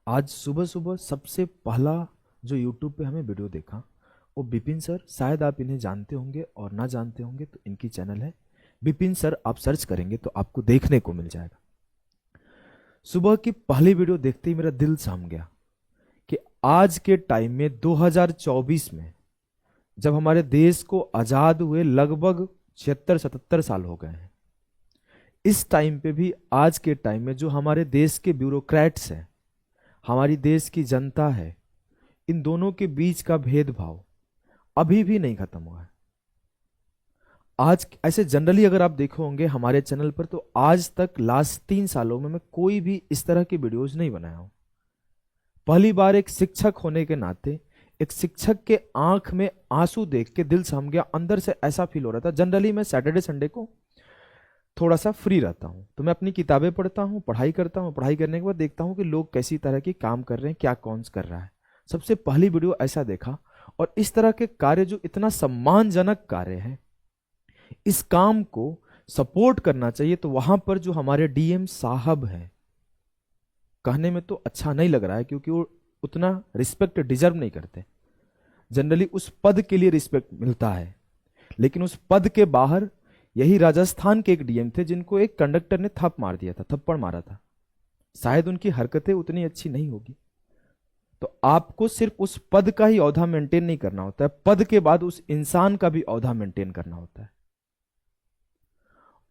आज सुबह सुबह सबसे पहला जो यूट्यूब पे हमें वीडियो देखा वो बिपिन सर, शायद आप इन्हें जानते होंगे और ना जानते होंगे तो इनकी चैनल है बिपिन सर, आप सर्च करेंगे तो आपको देखने को मिल जाएगा। सुबह की पहली वीडियो देखते ही मेरा दिल सहम गया कि आज के टाइम में 2024 में जब हमारे देश को आजाद हुए लगभग 76-77 साल हो गए हैं, इस टाइम पे भी आज के टाइम में जो हमारे देश के ब्यूरोक्रेट्स हैं, हमारी देश की जनता है, इन दोनों के बीच का भेदभाव अभी भी नहीं खत्म हुआ है। आज ऐसे जनरली अगर आप देखे होंगे हमारे चैनल पर तो आज तक लास्ट 3 सालों में मैं कोई भी इस तरह की वीडियोस नहीं बनाया हूं। पहली बार एक शिक्षक होने के नाते एक शिक्षक के आंख में आंसू देख के दिल सहम गया। अंदर से ऐसा फील हो रहा था। जनरली मैं सैटरडे संडे को थोड़ा सा फ्री रहता हूं तो मैं अपनी किताबें पढ़ता हूं, पढ़ाई करता हूं। पढ़ाई करने के बाद देखता हूं कि लोग कैसी तरह के काम कर रहे हैं, क्या कौन कर रहा है। सबसे पहली वीडियो ऐसा देखा और इस तरह के कार्य जो इतना सम्मानजनक कार्य है, इस काम को सपोर्ट करना चाहिए। तो वहां पर जो हमारे डीएम साहब हैं, कहने में तो अच्छा नहीं लग रहा है क्योंकि वो उतना रिस्पेक्ट डिजर्व नहीं करते। जनरली उस पद के लिए रिस्पेक्ट मिलता है, लेकिन उस पद के बाहर यही राजस्थान के एक डीएम थे जिनको एक कंडक्टर ने मार दिया था, थप्पड़ मारा था। शायद उनकी हरकतें उतनी अच्छी नहीं होगी। तो आपको सिर्फ उस पद का ही औहदा मेंटेन नहीं करना होता है, पद के बाद उस इंसान का भी औहदा मेंटेन करना होता है।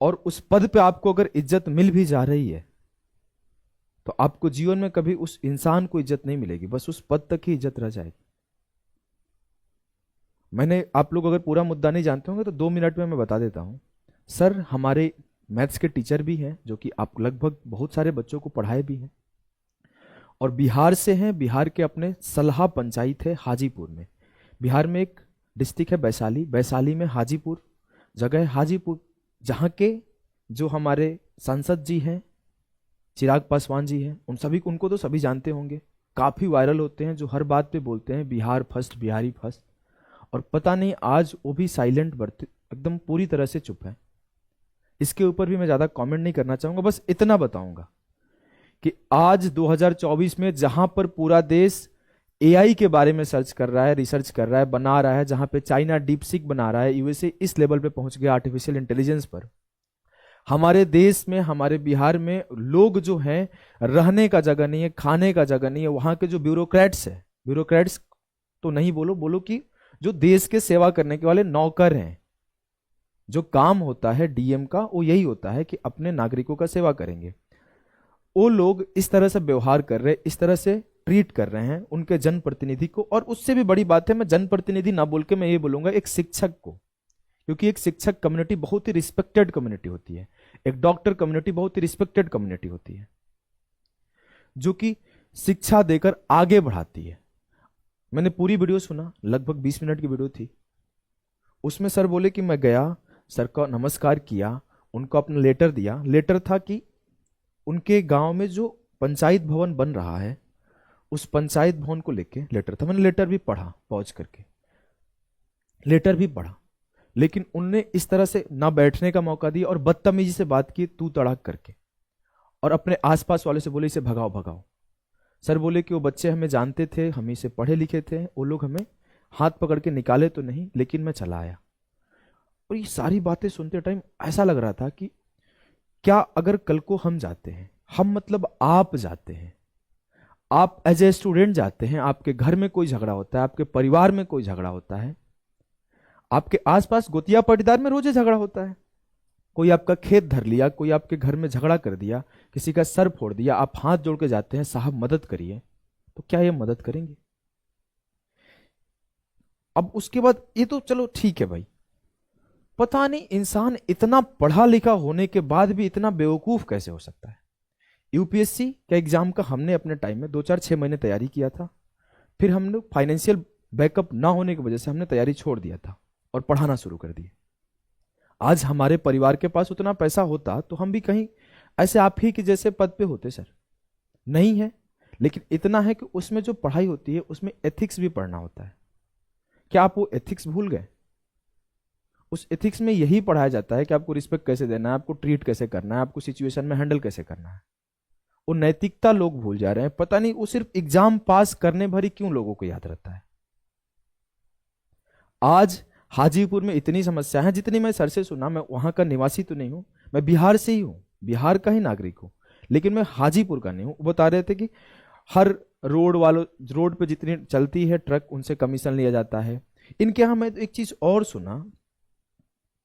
और उस पद पे आपको अगर इज्जत मिल भी जा रही है तो आपको जीवन में कभी उस इंसान को इज्जत नहीं मिलेगी, बस उस पद तक ही इज्जत रह जाएगी। आप लोग अगर पूरा मुद्दा नहीं जानते होंगे तो 2 मिनट में मैं बता देता हूं। सर हमारे मैथ्स के टीचर भी हैं जो कि आप लगभग बहुत सारे बच्चों को पढ़ाए भी हैं और बिहार से हैं। बिहार के अपने सलहा पंचायत है हाजीपुर में। बिहार में एक डिस्ट्रिक्ट है वैशाली, वैशाली में हाजीपुर जगह है। हाजीपुर जहाँ के जो हमारे सांसद जी हैं, चिराग पासवान जी हैं, उनको तो सभी जानते होंगे। काफ़ी वायरल होते हैं, जो हर बात पे बोलते हैं बिहार फर्स्ट, बिहारी फर्स्ट। और पता नहीं आज वो भी साइलेंट बरते, एकदम पूरी तरह से चुप है। इसके ऊपर भी मैं ज़्यादा कमेंट नहीं करना चाहूँगा, बस इतना बताऊँगा कि आज 2024 में जहाँ पर पूरा देश एआई के बारे में सर्च कर रहा है, रिसर्च कर रहा है, बना रहा है, जहाँ पे चाइना डीपसीक बना रहा है, यूएसए इस लेवल पे पहुंच गया आर्टिफिशियल इंटेलिजेंस पर, हमारे देश में, हमारे बिहार में लोग जो हैं रहने का जगह नहीं है, खाने का जगह नहीं है। वहां के जो ब्यूरोक्रेट्स है, ब्यूरोक्रेट्स तो नहीं बोलो कि जो देश के सेवा करने के वाले नौकर हैं, जो काम होता है डीएम का वो यही होता है कि अपने नागरिकों का सेवा करेंगे। वो लोग इस तरह से व्यवहार कर रहे हैं, इस तरह से ट्रीट कर रहे हैं उनके जनप्रतिनिधि को। और उससे भी बड़ी बात है, मैं जनप्रतिनिधि ना बोल के मैं ये बोलूंगा एक शिक्षक को, क्योंकि एक शिक्षक कम्युनिटी बहुत ही रिस्पेक्टेड कम्युनिटी होती है, एक डॉक्टर कम्युनिटी बहुत ही रिस्पेक्टेड कम्युनिटी होती है, जो कि शिक्षा देकर आगे बढ़ाती है। मैंने पूरी वीडियो सुना, लगभग 20 मिनट की वीडियो थी। उसमें सर बोले कि मैं गया, सर का नमस्कार किया, उनको अपना लेटर दिया। लेटर था कि उनके गांव में जो पंचायत भवन बन रहा है, उस पंचायत भवन को लेके लेटर था। मैंने लेटर भी पढ़ा, पॉज करके लेटर भी पढ़ा, लेकिन उनने इस तरह से ना बैठने का मौका दिया और बदतमीजी से बात की, तू तड़ाक करके, और अपने आसपास वाले से बोले इसे भगाओ भगाओ। सर बोले कि वो बच्चे हमें जानते थे, हम इसे पढ़े लिखे थे, वो लोग हमें हाथ पकड़ के निकाले तो नहीं, लेकिन मैं चला आया। और ये सारी बातें सुनते टाइम ऐसा लग रहा था कि क्या अगर कल को हम जाते हैं, हम मतलब आप जाते हैं, आप एज ए स्टूडेंट जाते हैं, आपके घर में कोई झगड़ा होता है, आपके परिवार में कोई झगड़ा होता है, आपके आसपास गोतिया पाटीदार में रोज झगड़ा होता है, कोई आपका खेत धर लिया, कोई आपके घर में झगड़ा कर दिया, किसी का सर फोड़ दिया, आप हाथ जोड़ के जाते हैं साहब मदद करिए, तो क्या ये मदद करेंगे? अब उसके बाद ये तो चलो ठीक है भाई, पता नहीं इंसान इतना पढ़ा लिखा होने के बाद भी इतना बेवकूफ कैसे हो सकता है। यूपीएससी का एग्जाम का हमने अपने टाइम में 2-4-6 महीने तैयारी किया था, फिर हम लोग फाइनेंशियल बैकअप ना होने की वजह से हमने तैयारी छोड़ दिया था और पढ़ाना शुरू कर दिया। आज हमारे परिवार के पास उतना पैसा होता तो हम भी कहीं ऐसे आप ही के जैसे पद पे होते सर, नहीं है। लेकिन इतना है कि उसमें जो पढ़ाई होती है उसमें एथिक्स भी पढ़ना होता है। क्या आप वो एथिक्स भूल गए? उस एथिक्स में यही पढ़ाया जाता है कि आपको रिस्पेक्ट कैसे देना है, आपको ट्रीट कैसे करना है, आपको सिचुएशन में हैंडल कैसे करना है। वो नैतिकता लोग भूल जा रहे हैं। पता नहीं वो सिर्फ एग्जाम पास करने भर ही क्यों लोगों को याद रहता है। आज हाजीपुर में इतनी समस्या है, जितनी मैं सर से सुना, मैं वहां का निवासी तो नहीं हूं, मैं बिहार से ही हूं, बिहार का ही नागरिक हूं, लेकिन मैं हाजीपुर का नहीं हूं। वो बता रहे थे कि हर रोड पे जितनी चलती है ट्रक, उनसे कमीशन लिया जाता है। इनके यहां मैं एक चीज और सुना,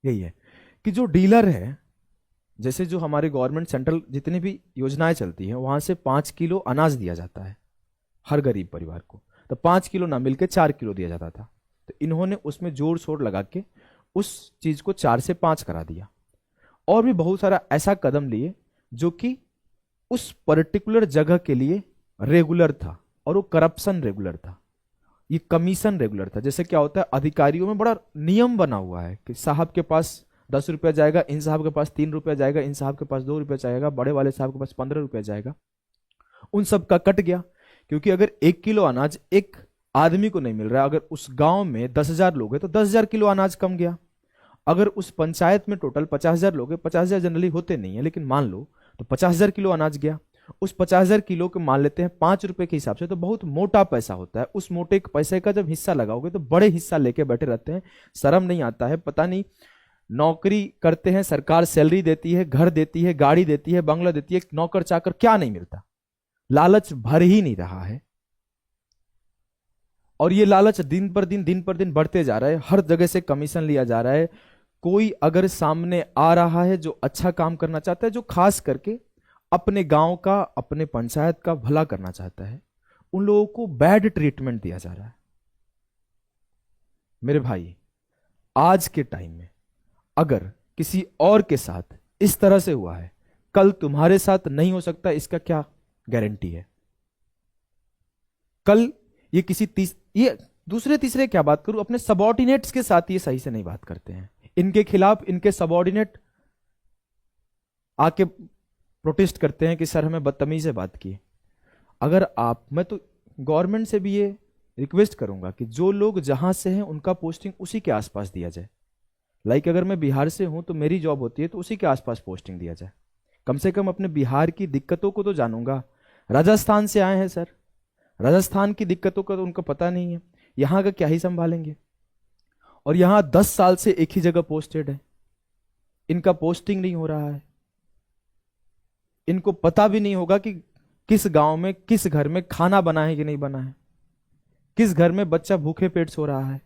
यही है कि जो डीलर है, जैसे जो हमारे गवर्नमेंट सेंट्रल जितनी भी योजनाएं चलती हैं, वहां से 5 किलो अनाज दिया जाता है हर गरीब परिवार को, तो 5 किलो ना मिलकर 4 किलो दिया जाता था। तो इन्होंने उसमें जोर शोर लगा के उस चीज को 4 से 5 करा दिया। और भी बहुत सारा ऐसा कदम लिए जो कि उस पर्टिकुलर जगह के लिए रेगुलर था, और वो करप्शन रेगुलर था, ये कमीशन रेगुलर था। जैसे क्या होता है, अधिकारियों में बड़ा नियम बना हुआ है कि साहब के पास 10 रुपया जाएगा, इन साहब के पास 3 रुपया जाएगा, इन साहब के पास 2 रुपया जाएगा, बड़े वाले साहब के पास 15 रुपया जाएगा। उन सब का कट गया, क्योंकि अगर 1 किलो अनाज एक आदमी को नहीं मिल रहा है, अगर उस गांव में 10,000 लोग हैं तो 10,000 किलो अनाज कम गया। अगर उस पंचायत में टोटल 50,000 लोग हैं, 50,000 जनरली होते नहीं है, लेकिन मान लो तो 50,000 किलो अनाज गया। उस 50,000 किलो के मान लेते हैं 5 रुपए के हिसाब से, तो बहुत मोटा पैसा होता है। उस मोटे पैसे का जब हिस्सा लगाओगे तो बड़े हिस्सा लेके बैठे रहते हैं। शर्म नहीं आता है? पता नहीं, नौकरी करते हैं, सरकार सैलरी देती है, घर देती है, गाड़ी देती है, बंगला देती है, नौकर चाकर, क्या नहीं मिलता? लालच भर ही नहीं रहा है। और ये लालच दिन पर दिन बढ़ते जा रहा है। हर जगह से कमीशन लिया जा रहा है। कोई अगर सामने आ रहा है जो अच्छा काम करना चाहता है, जो खास करके अपने गांव का, अपने पंचायत का भला करना चाहता है, उन लोगों को बैड ट्रीटमेंट दिया जा रहा है। मेरे भाई, आज के टाइम में अगर किसी और के साथ इस तरह से हुआ है, कल तुम्हारे साथ नहीं हो सकता, इसका क्या गारंटी है? कल ये ये दूसरे तीसरे क्या बात करूं, अपने सबऑर्डिनेट्स के साथ ये सही से नहीं बात करते हैं। इनके खिलाफ इनके सबऑर्डिनेट आके प्रोटेस्ट करते हैं कि सर हमें बदतमीज से बात की। अगर मैं तो गवर्नमेंट से भी ये रिक्वेस्ट करूंगा कि जो लोग जहां से हैं उनका पोस्टिंग उसी के आसपास दिया जाए। लाइक अगर मैं बिहार से हूं तो मेरी जॉब होती है तो उसी के आसपास पोस्टिंग दिया जाए। कम से कम अपने बिहार की दिक्कतों को तो जानूंगा। राजस्थान से आए हैं सर, राजस्थान की दिक्कतों का तो उनको पता नहीं है, यहां का क्या ही संभालेंगे? और यहां 10 साल से एक ही जगह पोस्टेड है, इनका पोस्टिंग नहीं हो रहा है। इनको पता भी नहीं होगा कि किस गांव में, किस घर में खाना बना है कि नहीं बना है, किस घर में बच्चा भूखे पेट सो रहा है।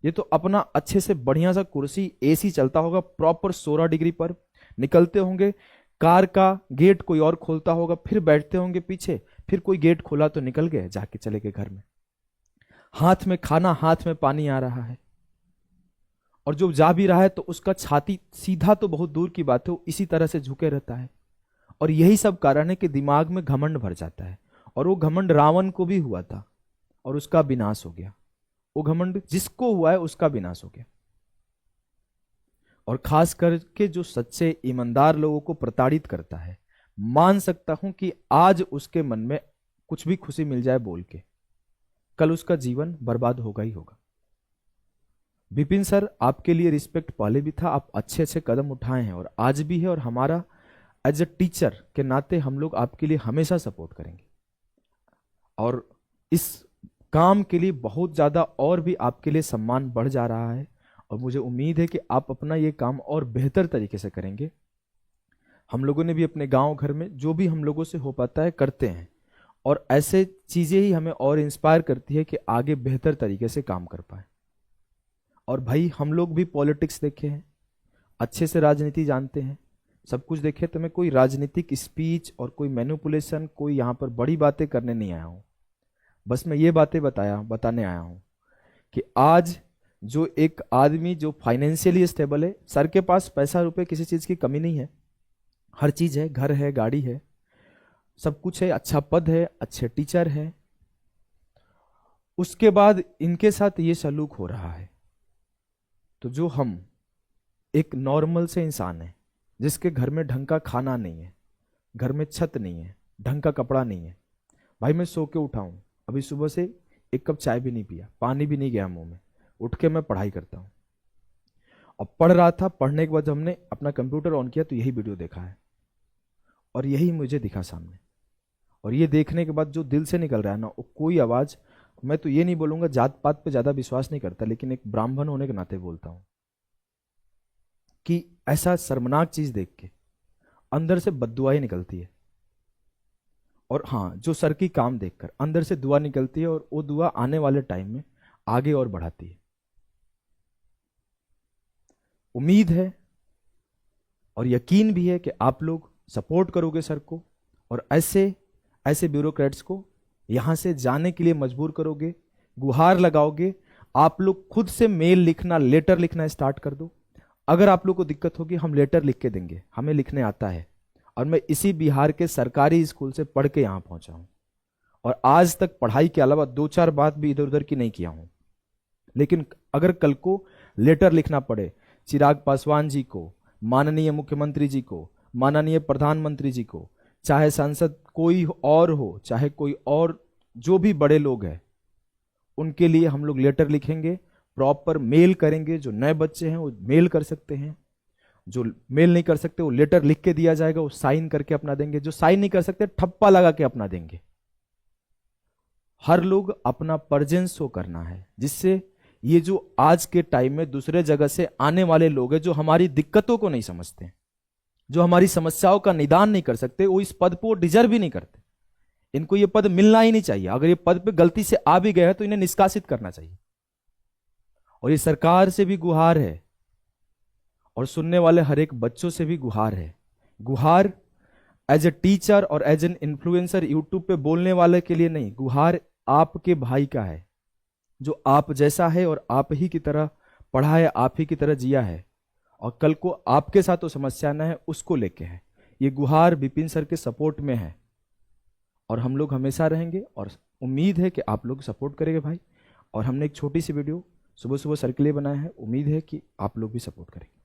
ये तो अपना अच्छे से बढ़िया सा कुर्सी, एसी चलता होगा प्रॉपर 16 डिग्री पर, निकलते होंगे, कार का गेट कोई और खोलता होगा, फिर बैठते होंगे पीछे, फिर कोई गेट खोला तो निकल गए, जाके चले गए घर में। हाथ में खाना, हाथ में पानी आ रहा है। और जो जा भी रहा है तो उसका छाती सीधा तो बहुत दूर की बात है, वो इसी तरह से झुके रहता है। और यही सब कारण है कि दिमाग में घमंड भर जाता है। और वो घमंड रावण को भी हुआ था और उसका विनाश हो गया। वो घमंड जिसको हुआ है उसका विनाश हो गया। और खास करके जो सच्चे ईमानदार लोगों को प्रताड़ित करता है, मान सकता हूं कि आज उसके मन में कुछ भी खुशी मिल जाए बोल के, कल उसका जीवन बर्बाद होगा ही होगा। विपिन सर, आपके लिए रिस्पेक्ट पहले भी था, आप अच्छे अच्छे कदम उठाए हैं और आज भी है, और हमारा एज ए टीचर के नाते हम लोग आपके लिए हमेशा सपोर्ट करेंगे। और इस काम के लिए बहुत ज्यादा और भी आपके लिए सम्मान बढ़ जा रहा है, और मुझे उम्मीद है कि आप अपना ये काम और बेहतर तरीके से करेंगे। हम लोगों ने भी अपने गांव घर में जो भी हम लोगों से हो पाता है करते हैं, और ऐसे चीजें ही हमें और इंस्पायर करती है कि आगे बेहतर तरीके से काम कर पाए। और भाई, हम लोग भी पॉलिटिक्स देखे हैं, अच्छे से राजनीति जानते हैं, सब कुछ देखे, तो मैं कोई राजनीतिक स्पीच और कोई मैनिपुलेशन, कोई यहाँ पर बड़ी बातें करने नहीं आया हूँ। बस मैं ये बातें बताने आया हूँ कि आज जो एक आदमी जो फाइनेंशियली स्टेबल है, सर के पास पैसा रुपए किसी चीज की कमी नहीं है, हर चीज है, घर है, गाड़ी है, सब कुछ है, अच्छा पद है, अच्छे टीचर है, उसके बाद इनके साथ ये सलूक हो रहा है। तो जो हम एक नॉर्मल से इंसान है, जिसके घर में ढंग का खाना नहीं है, घर में छत नहीं है, ढंग का कपड़ा नहीं है, भाई मैं सो के उठा हूं, अभी सुबह से एक कप चाय भी नहीं पिया, पानी भी नहीं गया मुंह में, उठ के मैं पढ़ाई करता हूं। और पढ़ रहा था, पढ़ने के बाद हमने अपना कंप्यूटर ऑन किया तो यही वीडियो देखा है। और यही मुझे दिखा सामने। और ये देखने के बाद जो दिल से निकल रहा है ना, वो कोई आवाज़, मैं तो ये नहीं बोलूँगा, जात पात पे ज़्यादा विश्वास नहीं करता, लेकिन एक ब्राह्मण होने के नाते बोलता हूँ कि ऐसा शर्मनाक चीज़ देख के अंदर से बद्दुआएं निकलती है। और हाँ, जो सर की काम देखकर अंदर से दुआ निकलती है, और वो दुआ आने वाले टाइम में आगे और बढ़ाती है। उम्मीद है और यकीन भी है कि आप लोग सपोर्ट करोगे सर को, और ऐसे ऐसे ब्यूरोक्रेट्स को यहां से जाने के लिए मजबूर करोगे, गुहार लगाओगे। आप लोग खुद से मेल लिखना, लेटर लिखना स्टार्ट कर दो। अगर आप लोग को दिक्कत होगी, हम लेटर लिख के देंगे, हमें लिखने आता है। और मैं इसी बिहार के सरकारी स्कूल से पढ़ के यहां पहुंचा हूं, और आज तक पढ़ाई के अलावा दो चार बात भी इधर उधर की नहीं किया हूं। लेकिन अगर कल को लेटर लिखना पड़े चिराग पासवान जी को, माननीय मुख्यमंत्री जी को, माननीय प्रधानमंत्री जी को, चाहे सांसद कोई और हो, चाहे कोई और जो भी बड़े लोग हैं, उनके लिए हम लोग लेटर लिखेंगे, प्रॉपर मेल करेंगे। जो नए बच्चे हैं वो मेल कर सकते हैं, जो मेल नहीं कर सकते वो लेटर लिख के दिया जाएगा, वो साइन करके अपना देंगे। जो साइन नहीं कर सकते ठप्पा लगा के अपना देंगे। हर लोग अपना प्रेजेंस शो करना है, जिससे ये जो आज के टाइम में दूसरे जगह से आने वाले लोग हैं, जो हमारी दिक्कतों को नहीं समझते, जो हमारी समस्याओं का निदान नहीं कर सकते, वो इस पद को डिजर्व भी नहीं करते। इनको ये पद मिलना ही नहीं चाहिए। अगर ये पद पे गलती से आ भी गया है तो इन्हें निष्कासित करना चाहिए। और ये सरकार से भी गुहार है, और सुनने वाले हर एक बच्चों से भी गुहार है। गुहार एज ए टीचर और एज एन इन्फ्लुएंसर यूट्यूब पे बोलने वाले के लिए नहीं, गुहार आपके भाई का है, जो आप जैसा है और आप ही की तरह पढ़ा है, आप ही की तरह जिया है, और कल को आपके साथ तो समस्या न है, उसको लेके है। ये गुहार विपिन सर के सपोर्ट में है, और हम लोग हमेशा रहेंगे, और उम्मीद है कि आप लोग सपोर्ट करेंगे भाई। और हमने एक छोटी सी वीडियो सुबह सुबह सर के लिए बनाया है, उम्मीद है कि आप लोग भी सपोर्ट करेंगे।